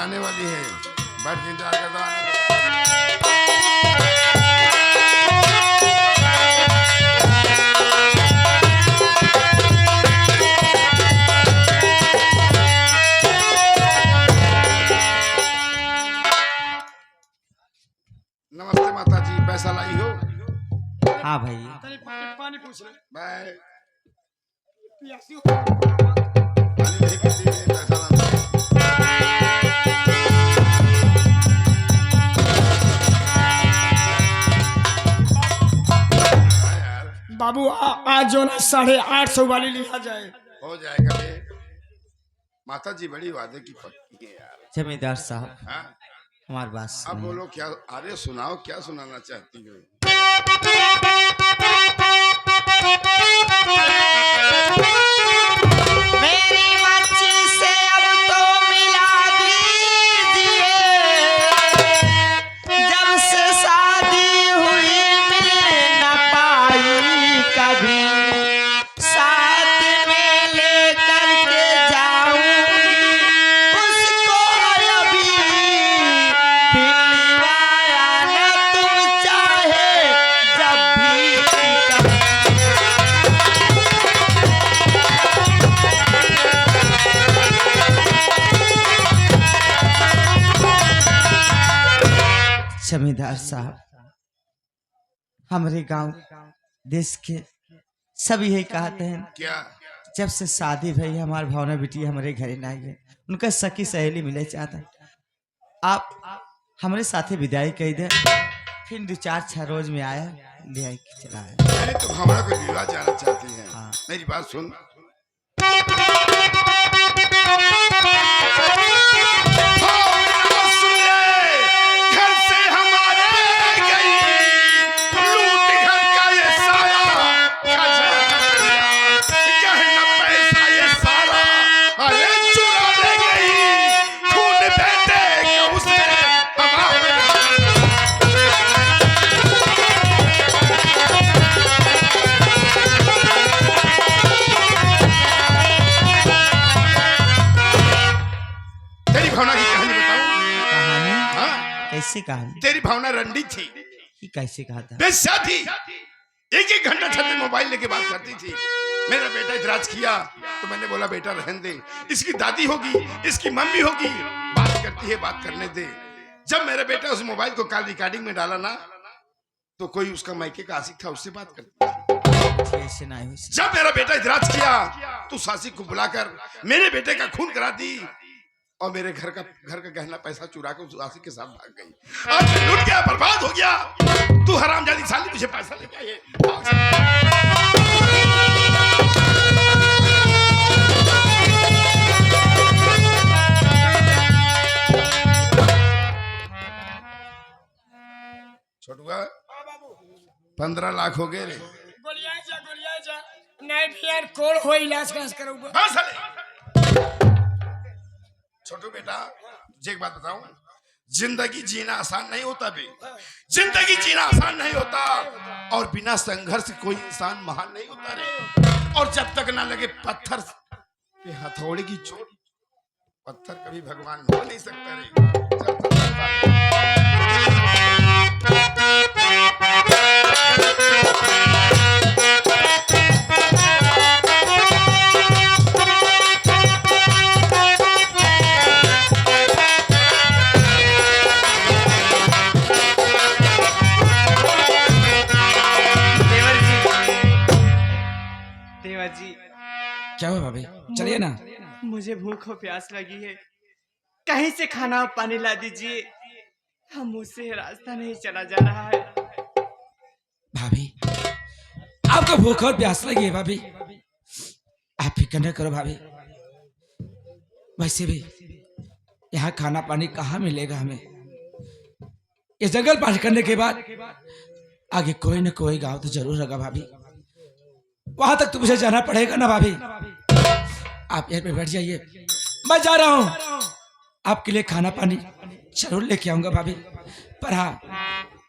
आने वाली है। बैठ के इंतजार करता हूं। नमस्ते माता जी, पैसा लाई हो? हाँ भाई। पानी पूछ ले। मैं प्यासी हो। पानी नहीं पीती है, पैसा लाना है। हाँ यार, बाबू आज जो ना 850 वाली लिया जाए। हो जाएगा बे। माता जी बड़ी वादे की पक्की है यार। जमींदार साहब हाँ? हमारी बात अब सुनिए। बोलो क्या? अरे सुनाओ, क्या सुनाना चाहती हो? मेरी बच्ची से अब तो मिला दीजिए, जब से शादी हुई मिल न पाई कभी, साथ में लेकर के जाऊंगी उसको अभी, दिलवाया न तुम चाहे जब भी कभी। जमींदार साहब, हमारे गांव देश के सभी यही कहते हैं, क्या? जब से शादी भई हमारे भावना बेटी हमारे घर ना आई है, उनका सखी सहेली मिले चाहता है। आप हमारे साथे विदाई कही दे, फिर 2-4 रोज में आया ले आई के चला आया। पहले तो भावना को विवाह जाना चाहती हैं। हाँ। मेरी बात सुन। घर से हमारे गई, लूट घर का ये सारा खजाना, गहना पैसा ये सारा अरे चुरा ले गई। खून बेटे का उसने हमारे तेरी भावना की कहानी बताऊं? कहानी? हाँ? कैसी कहानी? तेरी भावना रंडी थी, ये कैसे कहा था? बेस्या थी। एक घंटा छत पे मोबाइल लेके बात करती थी। मेरा बेटा इतराज किया तो मैंने बोला बेटा रहने दे, इसकी दादी होगी, इसकी मम्मी होगी, बात करती है, बात करने दे। जब मेरा बेटा उस मोबाइल को कॉल रिकॉर्डिंग में डाला ना, तो कोई उसका मायके का आशिक था, उससे बात करती। ऐसे ना हो। जब मेरा बेटा इतराज किया तो सासिक को बुलाकर मेरे बेटे का खून करा दी और मेरे घर का गहना पैसा चुरा कर उस आशिक के साथ भाग गई। आज मैं लूट गया, बर्बाद हो गया। तू हरामजादी साली मुझे पैसा लेके आई है। छोटुआ 15 लाख हो गए रे। गोलियां जा नहीं भी यार कोल हो इलाज करूंगा। हाँ साले। छोटू बेटा तुझे एक बात बताऊं, जिंदगी जीना आसान नहीं होता बे। जिंदगी जीना आसान नहीं होता और बिना संघर्ष कोई इंसान महान नहीं होता रे। और जब तक ना लगे पत्थर पे हथौड़े की चोट, पत्थर कभी भगवान हो नहीं सकता रे। जब देवा जी, क्या हुआ भाभी? चलिए ना। मुझे भूख और प्यास लगी है, कहीं से खाना और पानी ला दीजिए। हम मुझसे रास्ता नहीं चला जा रहा है। भाभी आपको भूख और प्यास लगी है भाभी, आप फिक्र न करो भाभी। वैसे भी यहाँ खाना पानी कहाँ मिलेगा हमें? ये जंगल पार करने के बाद आगे कोई न कोई गांव तो जरूर होगा भाभी, वहां तक तो मुझे जाना पड़ेगा ना भाभी। आप यहाँ पे बैठ जाइए, मैं जा रहा हूँ। आपके लिए खाना पानी जरूर लेके आऊंगा भाभी। पर हाँ,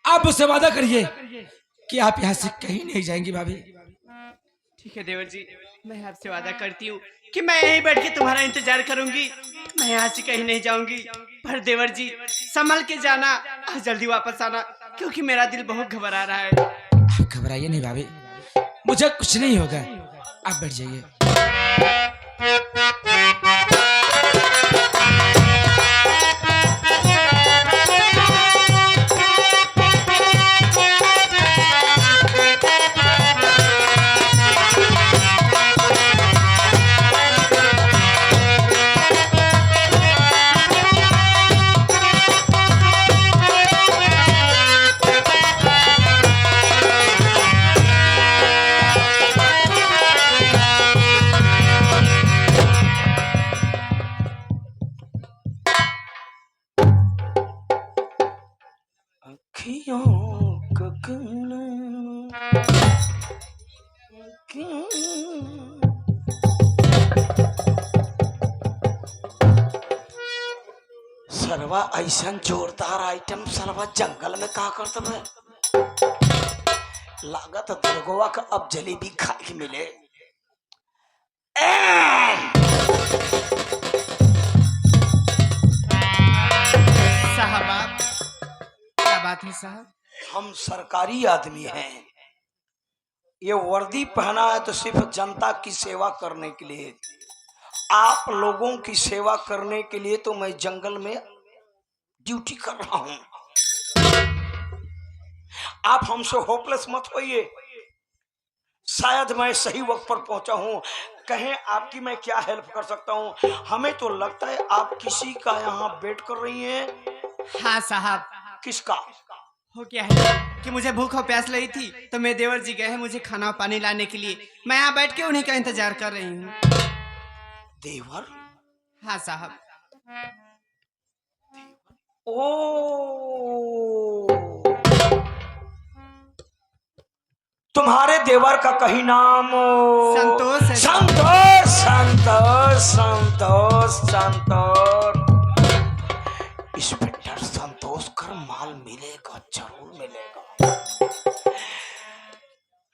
आप मुझसे वादा करिए कि आप यहाँ से कहीं नहीं जाएंगी भाभी। ठीक है देवर जी, मैं आपसे वादा करती हूँ कि मैं यहीं बैठ के तुम्हारा इंतजार करूंगी। मैं यहाँ से कहीं नहीं जाऊंगी। पर देवर जी संभल के जाना और जल्दी वापस आना, क्योंकि मेरा दिल बहुत घबरा रहा है। आप घबराइए नहीं भाभी, मुझे कुछ नहीं होगा, आप बैठ जाइए। सरवा ऐसा जोरदार आइटम सरवा जंगल में का करता है। लागत दुर्गवा का अब जलेबी खा के मिले। साहब आप क्या बात है साहब? हम सरकारी आदमी हैं, ये वर्दी पहना है तो सिर्फ जनता की सेवा करने के लिए, आप लोगों की सेवा करने के लिए तो मैं जंगल में ड्यूटी कर रहा हूं। आप हमसे होपलेस मत होइए, शायद मैं सही वक्त पर पहुंचा हूं, कहें आपकी मैं क्या हेल्प कर सकता हूं। हमें तो लगता है आप किसी का यहाँ वेट कर रही हैं। हाँ साहब। किसका? हो क्या है कि मुझे भूख और प्यास लगी थी तो मेरे देवर जी गए हैं मुझे खाना और पानी लाने के लिए। मैं यहाँ बैठ के उन्हीं का इंतजार कर रही हूँ। देवर? हाँ साहब। ओ तुम्हारे देवर का कहीं नाम संतोष है। संतोष संतोष संतोष संतोष इंस्पेक्टर संतोष कर माल मिलेगा, जरूर मिलेगा।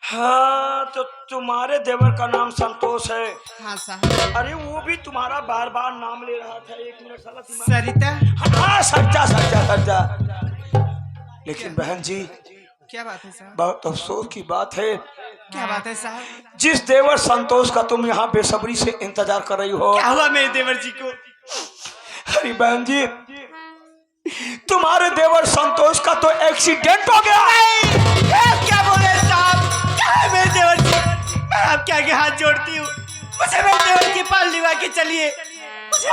हाँ तो तुम्हारे देवर का नाम संतोष है। हाँ साहब। अरे वो भी तुम्हारा बार बार नाम ले रहा था, एक मिनट साला सरिता। हाँ सच्चा सच्चा सच्चा। लेकिन बहन जी क्या बात है साहब? बहुत अफसोस की बात है। क्या बात है साहब? जिस देवर संतोष का तुम यहाँ बेसब्री से इंतजार कर रही हो। क्या हुआ मेरे देवर जी को? अरे बहन जी तुम्हारे देवर संतोष का तो एक्सीडेंट हो गया। क्या बोले साहब? क्या है मेरे देवर जी? मैं आपके आगे हाथ जोड़ती हूँ, मुझे मेरे देवर की पाल निभा के चलिए।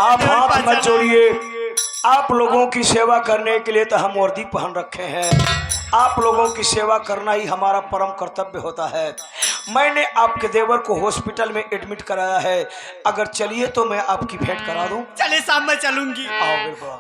आप हाथ मत जोड़िए, आप लोगों की सेवा करने के लिए तो हम वर्दी पहन रखे हैं। आप लोगों की सेवा करना ही हमारा परम कर्तव्य होता है। मैंने आपके देवर को हॉस्पिटल में एडमिट कराया है, अगर चलिए तो मैं आपकी भेंट करा दूं। चले साहब, मैं चलूंगी। आओ बिल्कुल।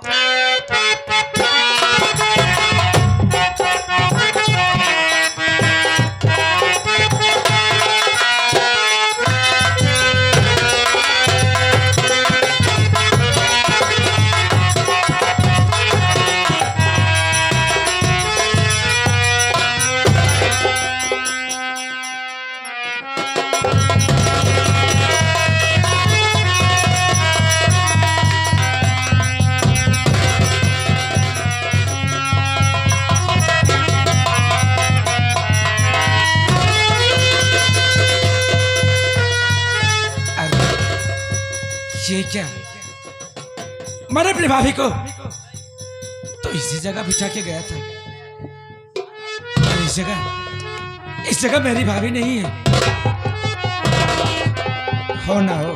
ये क्या? मैंने अपनी भाभी को तो इसी जगह बिठा के गया था, और इस जगह मेरी भाभी नहीं है। हो ना हो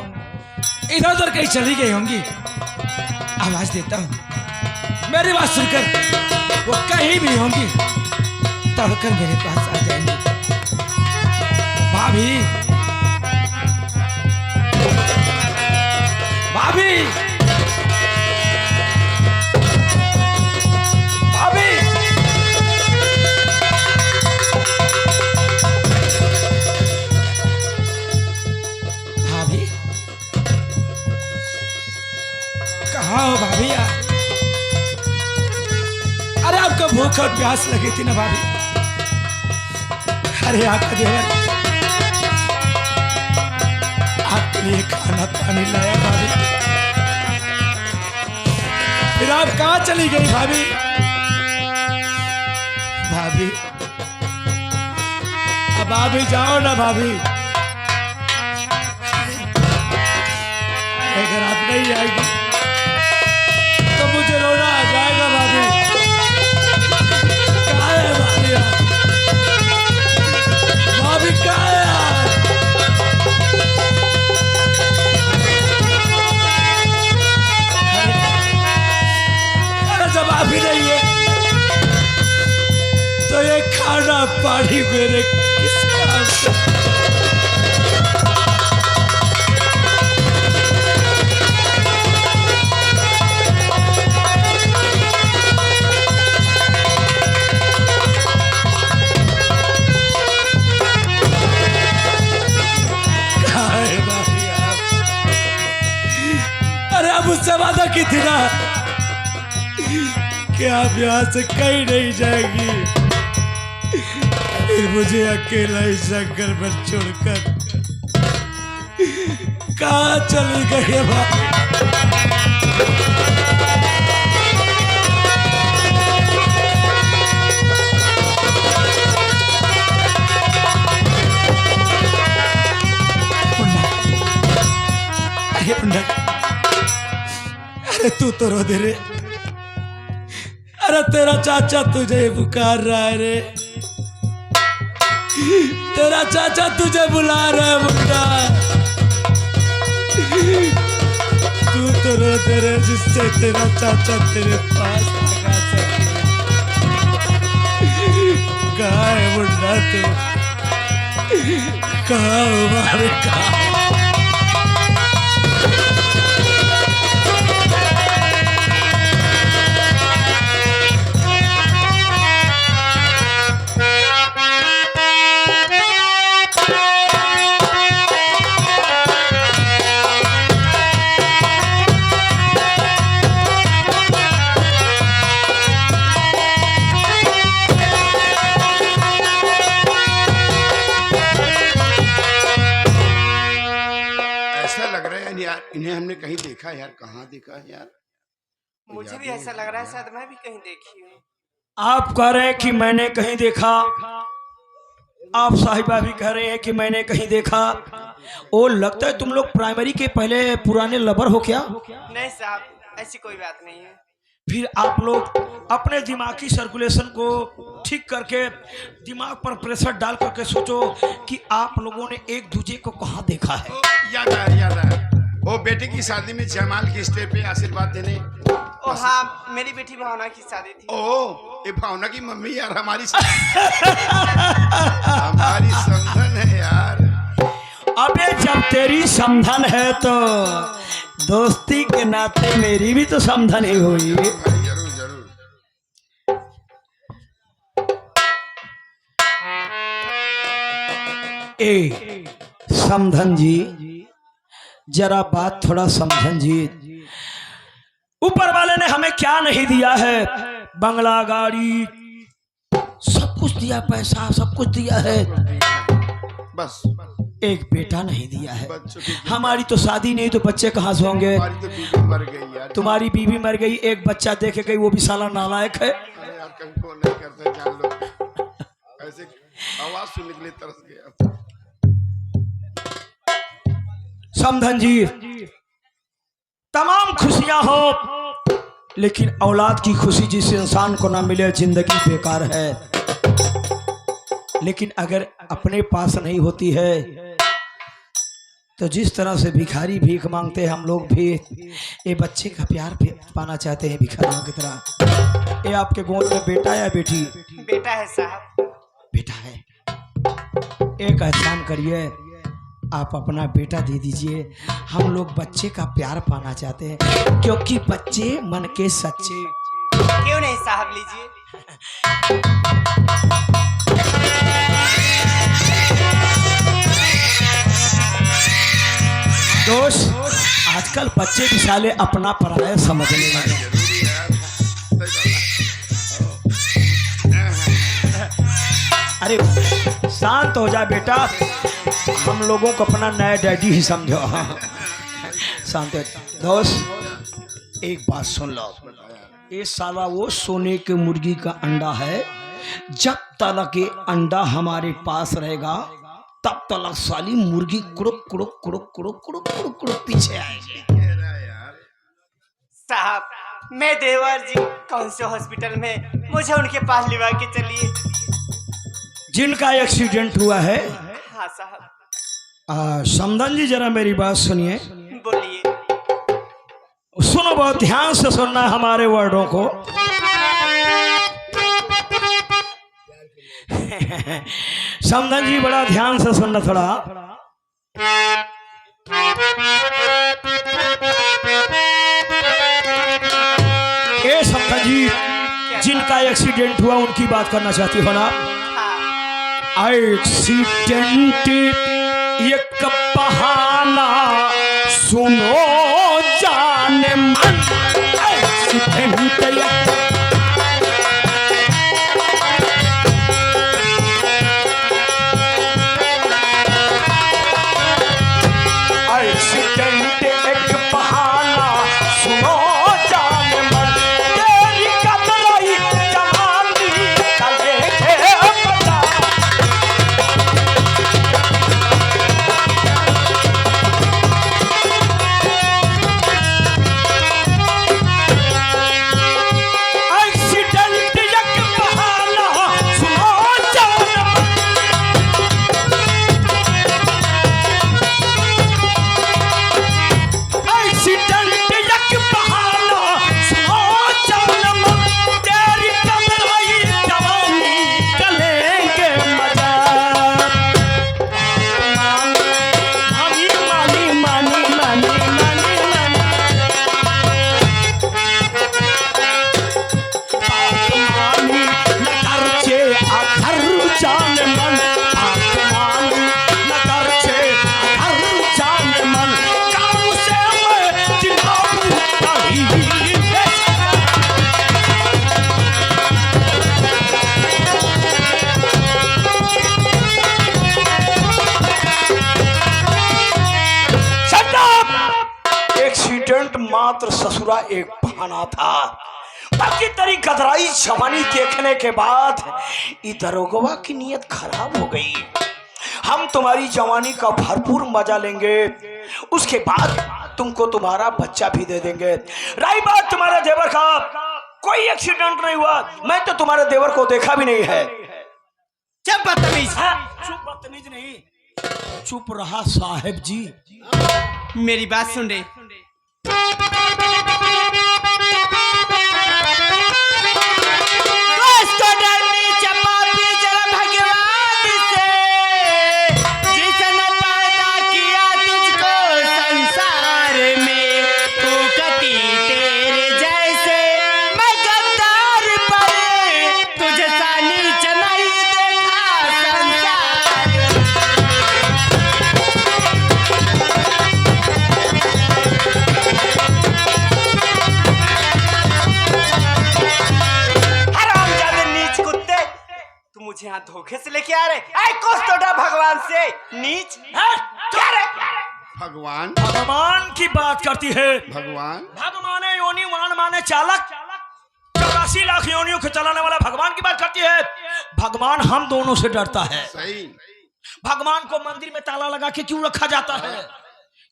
इधर उधर कहीं चली गई होंगी। आवाज देता हूँ, मेरी बात सुनकर वो कहीं भी होंगी, दौड़कर मेरे पास आ जाएंगी। भाभी भाभी भाभी भाभी कहाँ हो भाभी? अरे आपको भूख और प्यास लगी थी ना भाभी? अरे आपका देवर लिए खाना पानी लाया भाभी। फिर आप कहाँ चली गई भाभी? भाभी अब भाभी जाओ ना भाभी। अगर आप नहीं आएगी तो मुझे रोना आ जाएगा भाभी। कहाँ है भाभी आप? भाभी कहाँ है आप? अरे जब भाभी नहीं है तो ये खाना पानी मेरे किस काम से? मुझसे वादा की थी ना कि आप यहाँ से कहीं नहीं जाएगी। फिर मुझे अकेला इस जंगल में छोड़कर कहाँ चली गई है भाभी? अरे तू तो रो दे रे। अरे तेरा चाचा तुझे पुकार रहा है रे। तेरा चाचा तुझे बुला रहा है मुन्ना। तू तो रो दे रे जिससे तेरा चाचा तेरे पास लगा सके। कहाँ है मुन्ना तू? कहाँ हो भाभी कहाँ? इन्हें हमने कहीं देखा है यार। कहाँ देखा है यार? मुझे भी ऐसा लग रहा है शायद मैं भी कहीं देखी हूँ। आप कह रहे हैं कि मैंने कहीं देखा, आप साहिबा भी कह रहे हैं कि मैंने कहीं देखा। ओ लगता है तुम लोग प्राइमरी के पहले पुराने लवर हो क्या? नहीं साहब, ऐसी कोई बात नहीं है। फिर आप लोग अपने दिमागी सर्कुलेशन को ठीक करके दिमाग पर प्रेशर डाल करके सोचो कि आप लोगों ने एक दूसरे को कहाँ देखा है। याद है वो बेटे की शादी में जयमाल की स्टेज पे आशीर्वाद देने। ओ हाँ, मेरी बेटी भावना की शादी थी। ओ ये भावना की मम्मी यार हमारी हमारी समधन है यार। अबे जब तेरी समधन है तो दोस्ती के नाते मेरी भी तो समधन ही हुई। जरूर जरूर। ए समधन जी, जरा बात थोड़ा समझन जी। ऊपर वाले ने हमें क्या नहीं दिया है? बंगला, गाड़ी, सब कुछ दिया, पैसा सब कुछ दिया है, बस एक बेटा नहीं दिया है। हमारी तो शादी नहीं तो बच्चे कहाँ से होंगे? हमारी तो बीवी मर गई यार। तुम्हारी बीवी मर गई, एक बच्चा देखे गई, वो भी साला नालायक है। अरे यार कहीं को नहीं करते जान लो। ऐसे आवाज सुनने के लिए तरस गया। समधन जी, तमाम खुशियां हो लेकिन औलाद की खुशी जिस इंसान को ना मिले जिंदगी बेकार है। लेकिन अगर अपने पास नहीं होती है तो जिस तरह से भिखारी भीख मांगते हैं हम लोग भी ये बच्चे का प्यार पाना चाहते हैं भिखारियों की तरह। ये आपके गोद में बेटा या बेटी? बेटा है साहब। बेटा है। एक एहसान करिए, आप अपना बेटा दे दीजिए। हम लोग बच्चे का प्यार पाना चाहते हैं क्योंकि बच्चे मन के सच्चे। क्यों नहीं साहब, लीजिए। दोस्त, आजकल बच्चे भी साले अपना पराया समझने लगे। अरे शांत हो जा बेटा। हम लोगों को अपना नया डैडी ही समझो। शांत दोस्त, एक बात सुन लो, ये साला वो सोने के मुर्गी का अंडा है। जब तक ये अंडा हमारे पास रहेगा तब तक साली मुर्गी कुड़ुक कुड़ुक कुड़ुक कुड़ुक कुड़ुक कुड़ुक कुड़ुक पीछे आएगी। साहब, मैं देवर जी कौन से हॉस्पिटल में, मुझे उनके पास लिवा के चलिए। जिनका एक्सीडेंट हुआ है, हाँ साहब। समदन जी जरा मेरी बात सुनिए। बोलिए। सुनो, बहुत ध्यान से सुनना हमारे वर्डों को। समदन जी बड़ा ध्यान से सुनना थोड़ा। ए समदन जी, जिनका एक्सीडेंट हुआ उनकी बात करना चाहती हो ना? एक्सीडेंट एक बहाना सुनो जाने मन। एक्सीडेंट एक्सीडेंट एक बहाना सुनो जाने मन। तेरी कतराई जवानी चले के पता। एक्सीडेंट एक बहाना सुनो जाने मन। एक्सीडेंट एक बहाना सुनो जाने मन। तेरी कतराई जवानी चलेंगे मजा। मानी मानी मानी मानी मानी मानी मानी न करचे अखर जान मन। आत्मानी न करचे अखर जान मन। काबू से मैं जिनाबू कहीं एक्सीडेंट मात्र ससुरा एक बहाना था। बाकी तेरी गदराई जवानी देखने के बाद दरोगवा की नीयत खराब हो गई। हम तुम्हारी जवानी का भरपूर मजा लेंगे, उसके बाद तुमको तुम्हारा बच्चा भी दे देंगे। रही बात तुम्हारे देवर का, कोई एक्सीडेंट नहीं हुआ। मैं तो तुम्हारे देवर को देखा भी नहीं है। चुप बदतमीज। चुप बदतमीज नहीं, चुप रहा साहेब जी। मेरी बात सुन रहे। जिसने पैदा किया तुझको संसार में, तू कती तेरे जैसे मैं गद्दार पर, तुझे सा नीच नहीं देखा संसार। हरामजादे नीच कुत्ते, तुम मुझे यहाँ धोखे से लेके आ रहे। ऐ कुछ तो डर भगवान से। नीच है? क्या रे? भगवान भगवान की बात करती है। भगवान भगवान योनि मान माने चालक, 84 लाख योनियों के चलाने वाला भगवान की बात करती है। भगवान हम दोनों से डरता है। सही। भगवान को मंदिर में ताला लगा के क्यों रखा जाता है?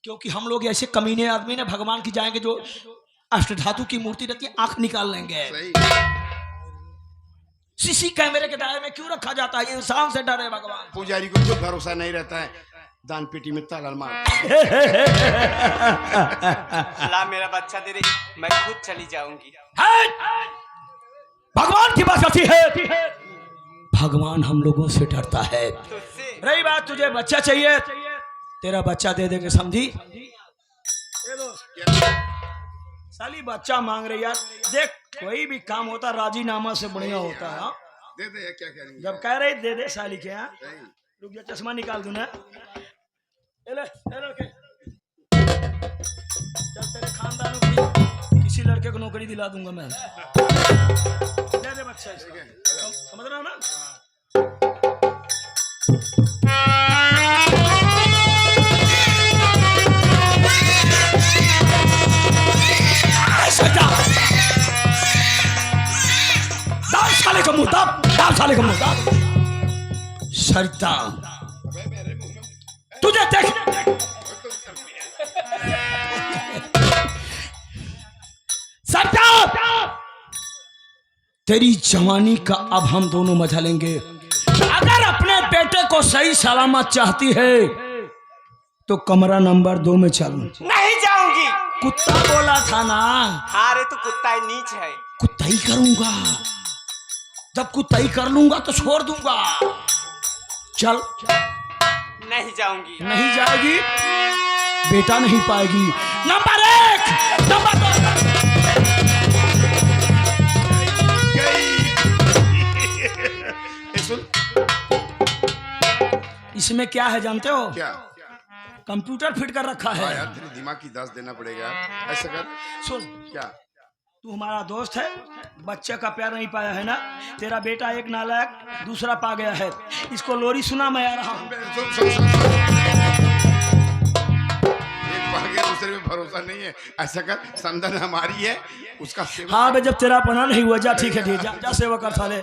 क्योंकि हम लोग ऐसे कमीने आदमी ने भगवान की जाएंगे जो अष्टधातु की मूर्ति रहती है, आंख निकाल लेंगे। सही। सीसी कैमरे के दायरे में क्यों रखा जाता है? इंसान से डरे भगवान। पुजारी को जो भरोसा नहीं रहता है, दान पेटी में ताला मार। ला मेरा बच्चा दे रही, मैं खुद चली जाऊंगी। भगवान की बात करती है। भगवान हम लोगों से डरता है। तुझसे रही बात तुझे बच्चा चाहिए, तेरा बच्चा दे देंगे, समझी? साली बच्चा मांग रही यार। देख, कोई भी काम होता राजीनामा से बढ़िया होता है। हाँ? दे दे, क्या करेंगे? जब कह रही दे दे साली के। यहाँ रुक जा, चश्मा निकाल दूं ना। ले लड़के, चल तेरे खानदानों की किसी लड़के को नौकरी दिला दूंगा मैं। दे दे बच्चा, समझ रहा हो ना? साले का मुर्दा। सरिता तुझे देख सरिता, तेरी जवानी का अब हम दोनों मजा लेंगे। अगर अपने बेटे को सही सलामत चाहती है तो कमरा नंबर 2 में चल। नहीं जाऊंगी। कुत्ता बोला था ना। हाँ रे, तो कुत्ता ही नीच है। कुत्ता ही करूंगा, जब कुत्ता ही कर लूंगा तो छोड़ दूंगा। चल। नहीं जाऊंगी। नहीं जाएगी, बेटा नहीं पाएगी। Number 1, number 2। सुन, इसमें क्या है जानते हो? क्या? कंप्यूटर फिट कर रखा हाँ है। यार, तेरे दिमाग की दास देना पड़ेगा यार। ऐसा कर। सुन, क्या? तू हमारा दोस्त है, बच्चे का प्यार नहीं पाया है ना। तेरा बेटा एक नालायक दूसरा पा गया है। इसको लोरी सुना, मैं आ रहा हूँ। सुन सुन सुन, सुन। एक पा गया, दूसरे में भरोसा नहीं है। ऐसा कर, संदन हमारी है, उसका सेवा। हाँ बे, जब तेरा पना नहीं हुआ, जा ठीक है, ठीक, जा जा सेवा कर साले।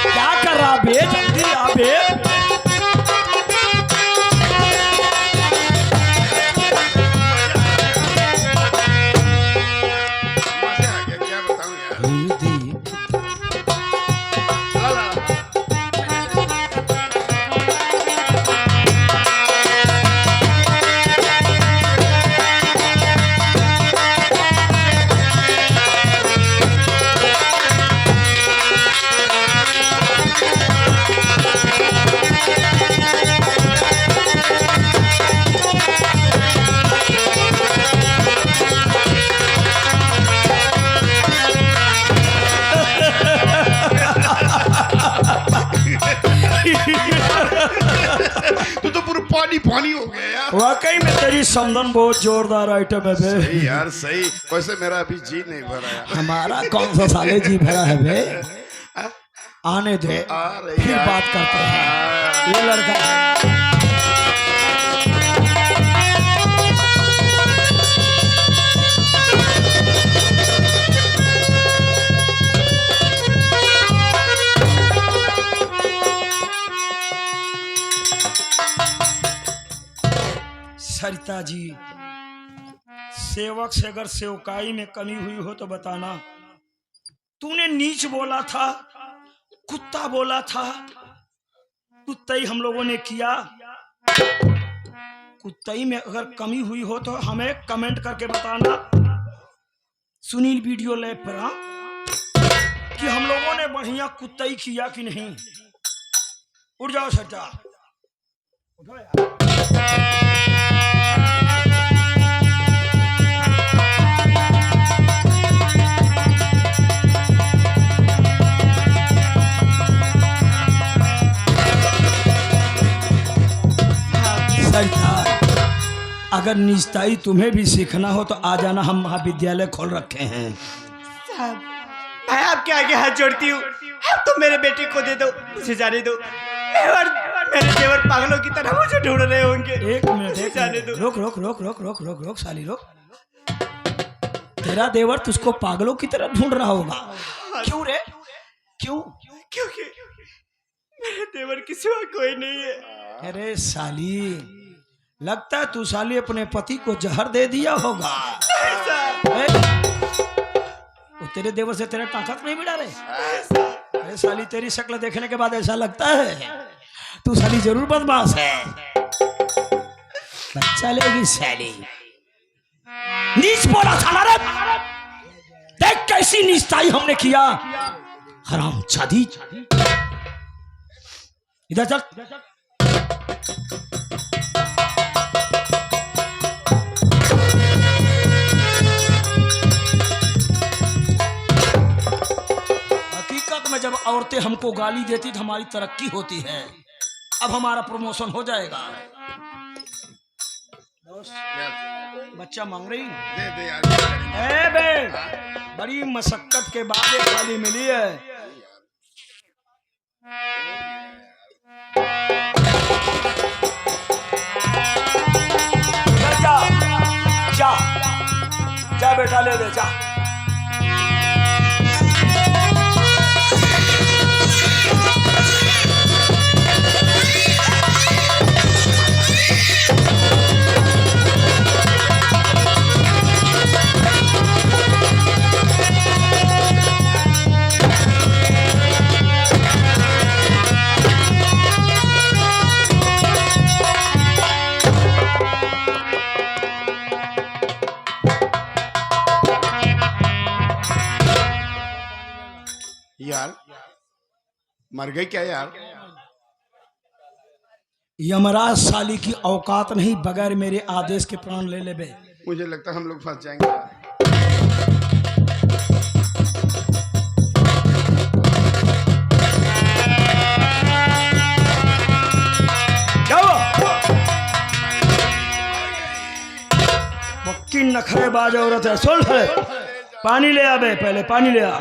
क्या कर रहा बे? जल्दी आ बे। मजा आ गया, क्या बताऊं यार। ला, ला, ला। तू तो पूरा पानी पानी हो गया यार। वाकई में तेरी समदन बहुत जोरदार आइटम है बे। सही यार, सही। वैसे मेरा अभी जी नहीं भरा यार। हमारा कौन सा साले जी भरा है बे? आने दे, अरे फिर यार। बात करते हैं। ये लड़का है। सरिता जी, सेवक से अगर सेवकाई में कमी हुई हो तो बताना। तूने नीच बोला था, कुत्ता बोला था, कुत्ताई हम लोगों ने किया। कुत्ताई में अगर कमी हुई हो तो हमें कमेंट करके बताना सुनील वीडियो लैब पर, हाँ, कि हम लोगों ने बढ़िया कुत्ताई किया कि नहीं। उठ जाओ सरिता, उठो यार। सरिता, अगर निस्ताई तुम्हें भी सीखना हो तो आ जाना, हम महाविद्यालय खोल रखे हैं। साहब, मैं आपके आगे हाथ जोड़ती हूँ, आप तो मेरे बेटे को दे दो, मुझे जाने दो। मेरे देवर पागलों की तरह मुझे ढूंढ रहे होंगे। एक मिनट, मुझे जाने दो। रोक रोक रोक रोक रोक रोक रोक साली रोक। तेरा देवर तुझको पागलों की तरह ढूंढ रहा होगा। क्यों रे? क्यों? क्योंकि मेरे देवर की सिवा कोई नहीं है। अरे साली, लगता है तू साली अपने पति को जहर दे दिया होगा। ए? वो तेरे देवर से तेरा ताकत नहीं मिला रे? अरे साली, तेरी शक्ल देखने के बाद ऐसा लगता है तू साली जरूर बदमाश है। बच्चा लेगी साली। नीच बोला था ना रे? देख कैसी नीचताई हमने किया। हराम जादी, इधर चल। हकीकत में जब औरतें हमको गाली देती तो हमारी तरक्की होती है। अब हमारा प्रमोशन हो जाएगा। यार, बच्चा मांग रही दे दे यार। ए बे, बड़ी मशक्कत के बाद ये खाली मिली है। जा जा जा बेटा, ले ले जा। यार मर गई क्या यार? यमराज साली की औकात नहीं, बगैर मेरे आदेश के प्राण ले ले बे। मुझे लगता है हम लोग फंस जाएंगे। क्या हुआ? पक्की नखरेबाज औरत है। सुन है, पानी ले आ बे, पहले पानी ले आ।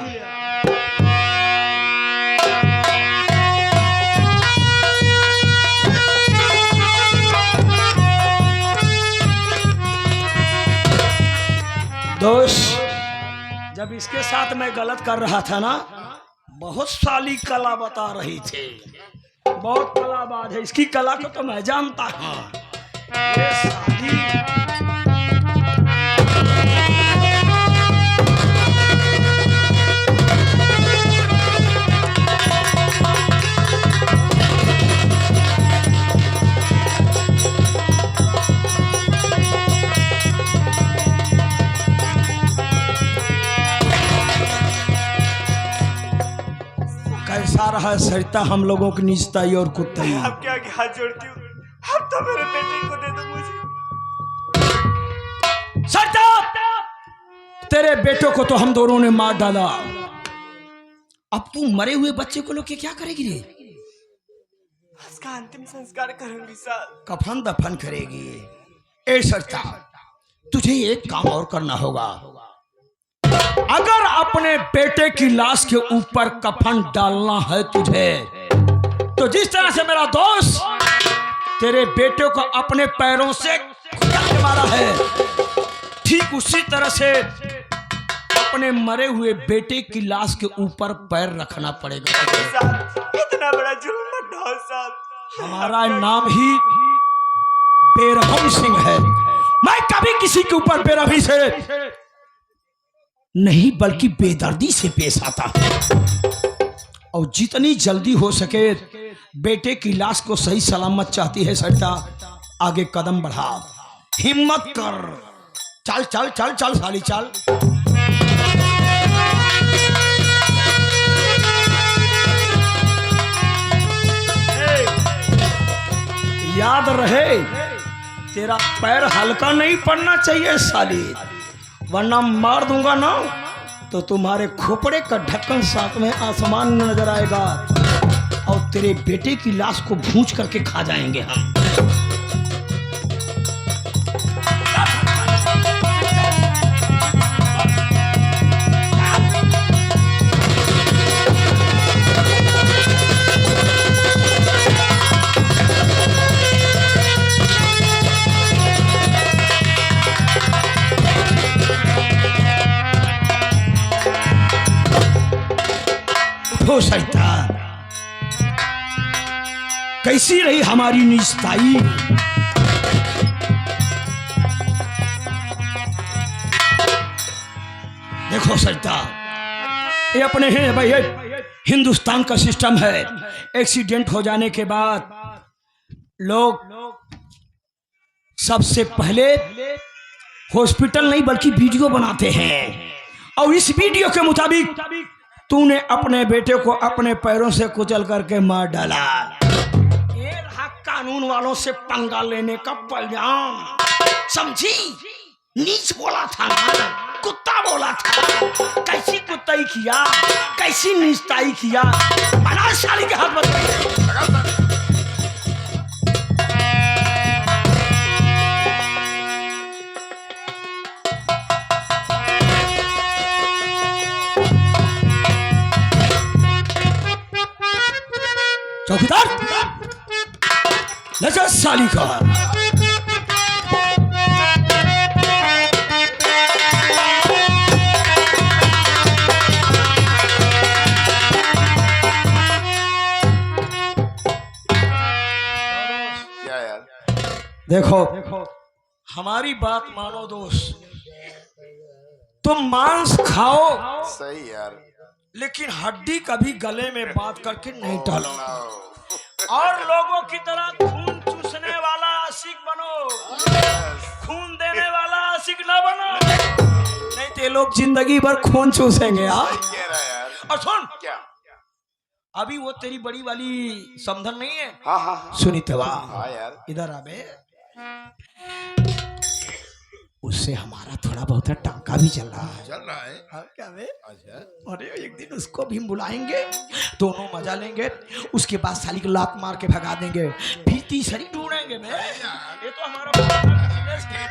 दोस्त, जब इसके साथ मैं गलत कर रहा था ना, बहुत साली कला बता रही थी। बहुत कलाबाज है, इसकी कला को तो मैं जानता हूँ। ये साली कैसा रहा सरिता हम लोगों की निजताई और कुत्ताई? आप क्या हाथ जोड़ती हूँ, अब तो मेरे बेटे को दे दो मुझे। सरिता, तेरे बेटों को तो हम दोनों ने मार डाला, अब तू मरे हुए बच्चे को लोग के क्या करेगी रे? उसका अंतिम संस्कार करूंगी सर। कफन दफन करेगी? ए सरिता, तुझे एक काम और करना होगा। अगर अपने बेटे की लाश के ऊपर कफन डालना है तुझे, तो जिस तरह से मेरा दोस्त तेरे बेटे को अपने पैरों से कुचल मारा है, ठीक उसी तरह से अपने मरे हुए बेटे की लाश के ऊपर पैर रखना पड़ेगा। इतना बड़ा जुल्म मत ढाओ साहब। हमारा नाम ही बेरहम सिंह है। मैं कभी किसी के ऊपर बेरहमी से नहीं, बल्कि बेदर्दी से पेश आता है। और जितनी जल्दी हो सके बेटे की लाश को सही सलामत चाहती है सरिता, आगे कदम बढ़ा, हिम्मत कर, चल चल चल चल साली चल। याद रहे, तेरा पैर हल्का नहीं पड़ना चाहिए साली, वरना मार दूंगा ना तो तुम्हारे खोपड़े का ढक्कन साथ में आसमान में नजर आएगा और तेरे बेटे की लाश को भूंज करके खा जाएंगे हम। हो सरिता, कैसी रही हमारी निजताई? देखो सरिता, ये अपने हैं भाई, हिंदुस्तान का सिस्टम है। एक्सीडेंट हो जाने के बाद लोग सबसे पहले हॉस्पिटल नहीं बल्कि वीडियो बनाते हैं, और इस वीडियो के मुताबिक तूने अपने बेटे को अपने पैरों से कुचल करके मार डाला। ये रहा कानून वालों से पंगा लेने का परिणाम, समझी? नीच बोला था ना, कुत्ता बोला था। कैसी कुत्ताई किया, कैसी नीचताई किया, बना साली के हाथ में। चौकीदार ले जा साली का। क्या यार? देखो हमारी बात मानो दोस्त, तुम मांस खाओ सही यार। लेकिन हड्डी कभी गले में बात करके नहीं डालो, और लोगों की तरह खून चूसने वाला आशिक बनो, खून देने वाला आशिक ना बनो, नहीं तो ये लोग जिंदगी भर खून चूसेंगे यार। कह रहा है यार। और सुन, क्या? अभी वो तेरी बड़ी वाली समधन नहीं है, हाँ हाँ हाँ। सुनीतवा, हाँ यार। इधर आ बे। उससे हमारा थोड़ा बहुत टांका भी चल रहा है। चल रहा है। हाँ क्या बे? अच्छा। अरे एक दिन उसको भी बुलाएंगे, दोनों मजा लेंगे, उसके बाद साली को लात मार के भगा देंगे, फिर तीसरी ढूंढेंगे बे। ये तो हमारा पुराना बिजनेस है।